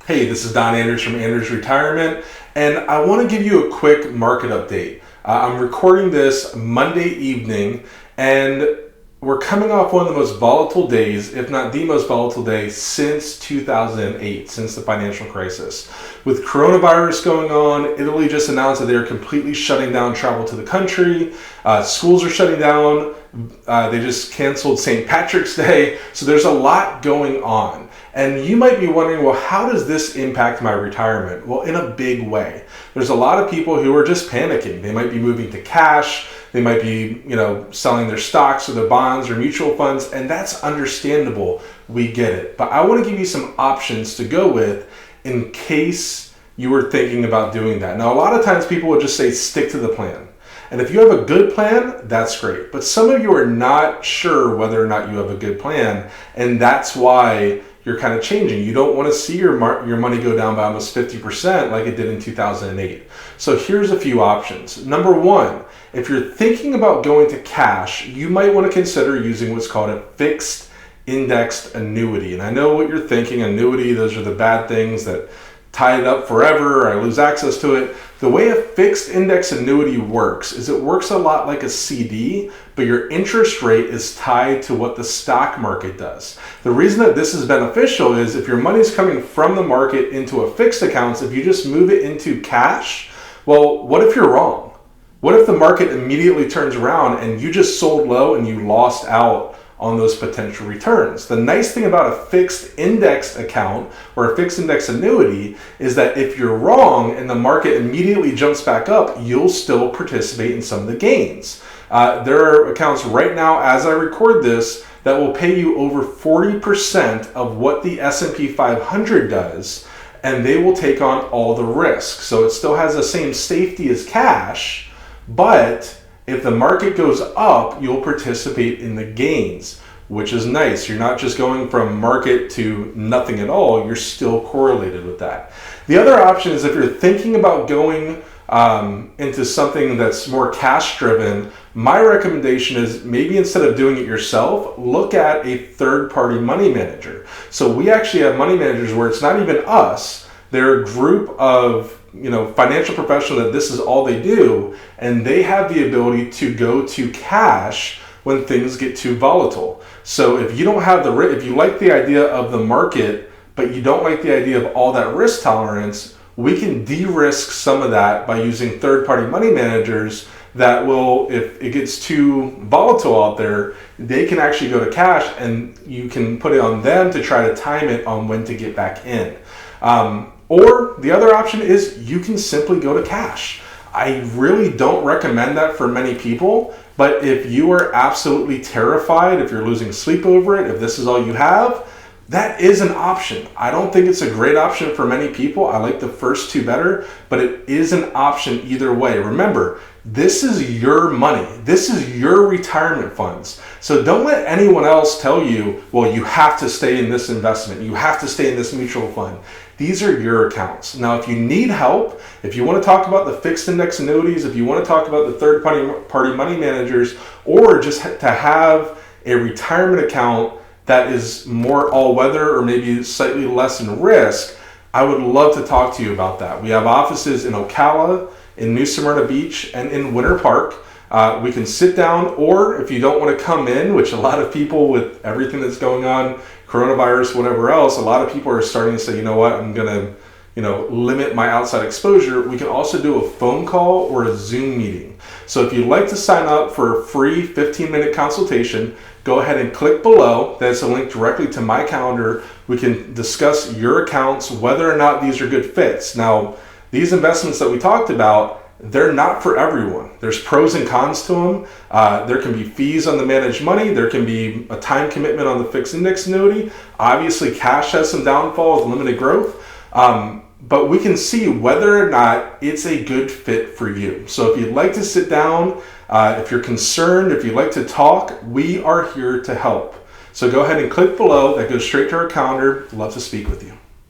Hey, this is Don Anders from Anders Retirement, and I want to give you a quick market update. I'm recording this Monday evening, and we're coming off one of the most volatile days, if not the most volatile day, since 2008, since the financial crisis. With coronavirus going on, Italy just announced that they are completely shutting down travel to the country. Schools are shutting down. They just canceled St. Patrick's Day. So there's a lot going on. And you might be wondering, well, how does this impact my retirement? Well, in a big way. There's a lot of people who are just panicking. They might be moving to cash. They might be, selling their stocks or their bonds or mutual funds, and that's understandable. We get it. But I want to give you some options to go with in case you were thinking about doing that. Now, a lot of times people will just say, stick to the plan. And if you have a good plan, that's great. But some of you are not sure whether or not you have a good plan, and that's why you're kind of changing. You don't want to see your money go down by almost 50% like it did in 2008. So here's a few options. Number one, if you're thinking about going to cash, you might want to consider using what's called a fixed indexed annuity. And I know what you're thinking, annuity, those are the bad things that tie it up forever, I lose access to it. The way a fixed index annuity works is it works a lot like a CD, but your interest rate is tied to what the stock market does. The reason that this is beneficial is if your money's coming from the market into a fixed account, if you just move it into cash, well, what if you're wrong? What if the market immediately turns around and you just sold low and you lost out on those potential returns? The nice thing about a fixed index account or a fixed index annuity is that if you're wrong and the market immediately jumps back up, you'll still participate in some of the gains. There are accounts right now as I record this that will pay you over 40% of what the S&P 500 does, and they will take on all the risk. So it still has the same safety as cash, but if the market goes up, you'll participate in the gains, which is nice. You're not just going from market to nothing at all. You're still correlated with that. The other option is if you're thinking about going into something that's more cash driven, my recommendation is maybe instead of doing it yourself, look at a third-party money manager. So we actually have money managers where it's not even us. They're a group of financial professionals that this is all they do, and they have the ability to go to cash when things get too volatile. So if you don't have if you like the idea of the market, but you don't like the idea of all that risk tolerance, we can de-risk some of that by using third-party money managers that will, if it gets too volatile out there, they can actually go to cash and you can put it on them to try to time it on when to get back in. Or the other option is you can simply go to cash. I really don't recommend that for many people, but if you are absolutely terrified, if you're losing sleep over it, if this is all you have, that is an option. I don't think it's a great option for many people. I like the first two better, but it is an option either way. Remember, this is your money. This is your retirement funds. So don't let anyone else tell you, well, you have to stay in this investment. You have to stay in this mutual fund. These are your accounts. Now, if you need help, if you want to talk about the fixed index annuities, if you want to talk about the third-party money managers, or just to have a retirement account that is more all-weather or maybe slightly less in risk, I would love to talk to you about that. We have offices in Ocala, in New Smyrna Beach, and in Winter Park. We can sit down, or if you don't want to come in, which a lot of people with everything that's going on, coronavirus, whatever else, a lot of people are starting to say, you know what, I'm going to limit my outside exposure. We can also do a phone call or a Zoom meeting. So if you'd like to sign up for a free 15-minute consultation, go ahead and click below. That's a link directly to my calendar. We can discuss your accounts, whether or not these are good fits. Now, these investments that we talked about, they're not for everyone. There's pros and cons to them. There can be fees on the managed money. There can be a time commitment on the fixed index annuity. Obviously, cash has some downfall with limited growth. But we can see whether or not it's a good fit for you. So if you'd like to sit down, if you're concerned, if you'd like to talk, we are here to help. So go ahead and click below. That goes straight to our calendar. Love to speak with you.